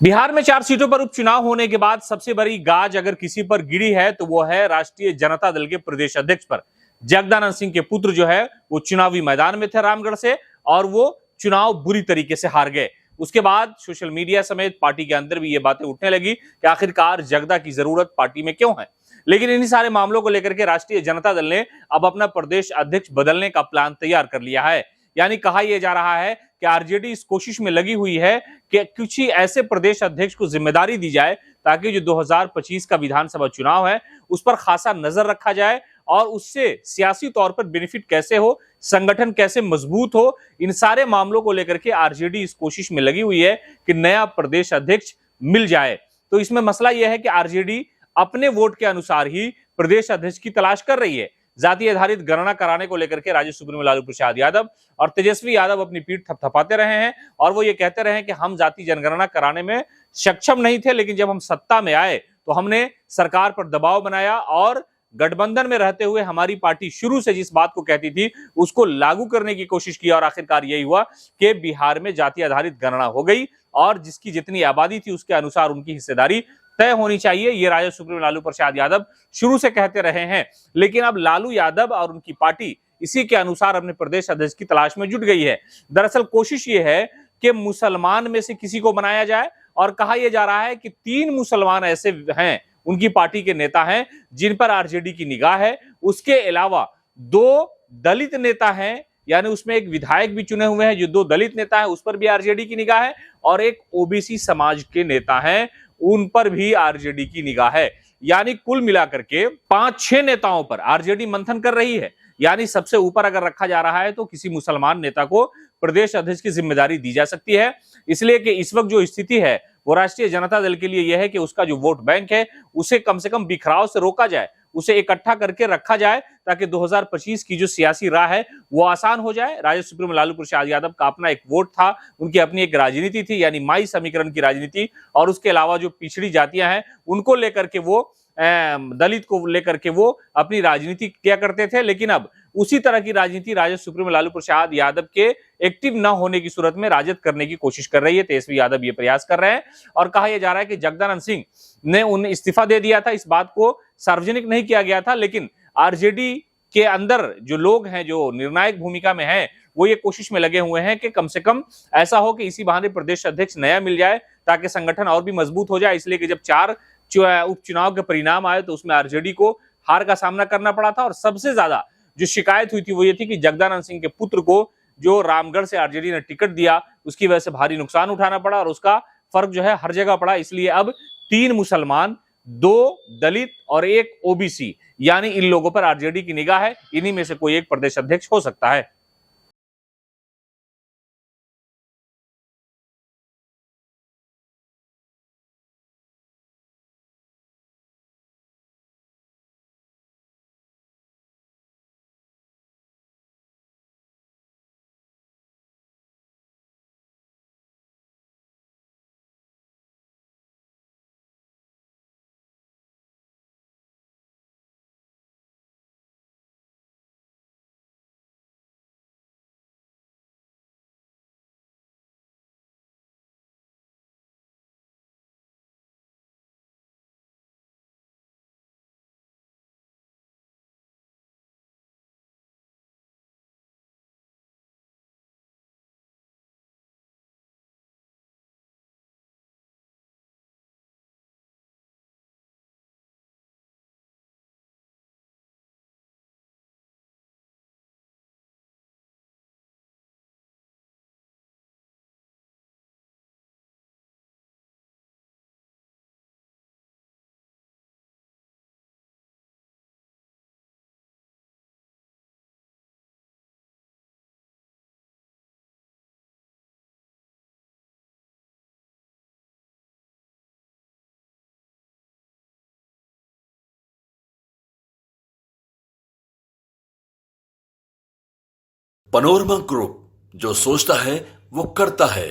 बिहार में 4 सीटों पर उपचुनाव होने के बाद सबसे बड़ी गाज अगर किसी पर गिरी है तो वो है राष्ट्रीय जनता दल के प्रदेश अध्यक्ष पर। जगदानंद सिंह के पुत्र जो है वो चुनावी मैदान में थे रामगढ़ से, और वो चुनाव बुरी तरीके से हार गए। उसके बाद सोशल मीडिया समेत पार्टी के अंदर भी ये बातें उठने लगी कि आखिरकार जगदा की जरूरत पार्टी में क्यों है। लेकिन इन सारे मामलों को लेकर के राष्ट्रीय जनता दल ने अब अपना प्रदेश अध्यक्ष बदलने का प्लान तैयार कर लिया है। यानी कहा यह जा रहा है कि आरजेडी इस कोशिश में लगी हुई है कि कुछ ही ऐसे प्रदेश अध्यक्ष को जिम्मेदारी दी जाए ताकि जो 2025 का विधानसभा चुनाव है उस पर खासा नजर रखा जाए और उससे सियासी तौर पर बेनिफिट कैसे हो, संगठन कैसे मजबूत हो, इन सारे मामलों को लेकर के आरजेडी इस कोशिश में लगी हुई है कि नया प्रदेश अध्यक्ष मिल जाए। तो इसमें मसला यह है कि आरजेडी अपने वोट के अनुसार ही प्रदेश अध्यक्ष की तलाश कर रही है। जाति आधारित गणना कराने को लेकर के राज्य सुप्रीमो लालू प्रसाद यादव और तेजस्वी यादव अपनी पीठ थपथपाते रहे हैं और वो ये कहते रहे हैं कि हम जाति जनगणना कराने में सक्षम नहीं थे, लेकिन जब हम सत्ता में आए तो हमने सरकार पर दबाव बनाया और गठबंधन में रहते हुए हमारी पार्टी शुरू से जिस बात को कहती थी उसको लागू करने की कोशिश की और आखिरकार यही हुआ कि बिहार में जाति आधारित गणना हो गई और जिसकी जितनी आबादी थी उसके अनुसार उनकी हिस्सेदारी तय होनी चाहिए। ये राजद सुप्रीमो लालू प्रसाद यादव शुरू से कहते रहे हैं, लेकिन अब लालू यादव और उनकी पार्टी इसी के अनुसार अपने प्रदेश अध्यक्ष की तलाश में जुट गई है। दरअसल कोशिश ये है कि मुसलमान में से किसी को बनाया जाए और कहा यह जा रहा है कि 3 मुसलमान ऐसे हैं, उनकी पार्टी के नेता हैं जिन पर आरजेडी की निगाह है। उसके अलावा 2 दलित नेता हैं, यानी उसमें एक विधायक भी चुने हुए हैं जो 2 दलित नेता है, उस पर भी आरजेडी की निगाह है, और एक ओबीसी समाज के नेता हैं उन पर भी आरजेडी की निगाह है। यानी कुल मिलाकर के 5-6 नेताओं पर आरजेडी मंथन कर रही है। यानी सबसे ऊपर अगर रखा जा रहा है तो किसी मुसलमान नेता को प्रदेश अध्यक्ष की जिम्मेदारी दी जा सकती है, इसलिए कि इस वक्त जो स्थिति है वो राष्ट्रीय जनता दल के लिए यह है कि उसका जो वोट बैंक है उसे कम से कम बिखराव से रोका जाए, उसे इकट्ठा करके रखा जाए ताकि 2025 की जो सियासी राह है वो आसान हो जाए। राजद सुप्रीमो लालू प्रसाद यादव का अपना एक वोट था, उनकी अपनी एक राजनीति थी, यानी माई समीकरण की राजनीति, और उसके अलावा जो पिछड़ी जातियां हैं उनको लेकर के वो दलित को लेकर के वो अपनी राजनीति किया करते थे। लेकिन अब उसी तरह की राजनीति राजद सुप्रीमो लालू प्रसाद यादव के एक्टिव न होने की सूरत में राजद करने की कोशिश कर रही है। तेजस्वी यादव ये प्रयास कर रहे हैं और कहा यह जा रहा है कि जगदानंद सिंह ने उन्हें इस्तीफा दे दिया था, इस बात को सार्वजनिक नहीं किया गया था, लेकिन आरजेडी के अंदर जो लोग हैं जो निर्णायक भूमिका में हैं वो ये कोशिश में लगे हुए हैं कि कम से कम ऐसा हो कि इसी बहाने प्रदेश अध्यक्ष नया मिल जाए ताकि संगठन और भी मजबूत हो जाए। इसलिए कि जब 4 उपचुनाव के परिणाम आए तो उसमें आरजेडी को हार का सामना करना पड़ा था और सबसे ज्यादा जो शिकायत हुई थी वो ये थी कि जगदानंद सिंह के पुत्र को जो रामगढ़ से आरजेडी ने टिकट दिया उसकी वजह से भारी नुकसान उठाना पड़ा और उसका फर्क जो है हर जगह पड़ा। इसलिए अब 3 मुसलमान, 2 दलित और 1 ओबीसी, यानी इन लोगों पर आरजेडी की निगाह है। इन्हीं में से कोई एक प्रदेश अध्यक्ष हो सकता है। पनोरमा ग्रुप, जो सोचता है वो करता है।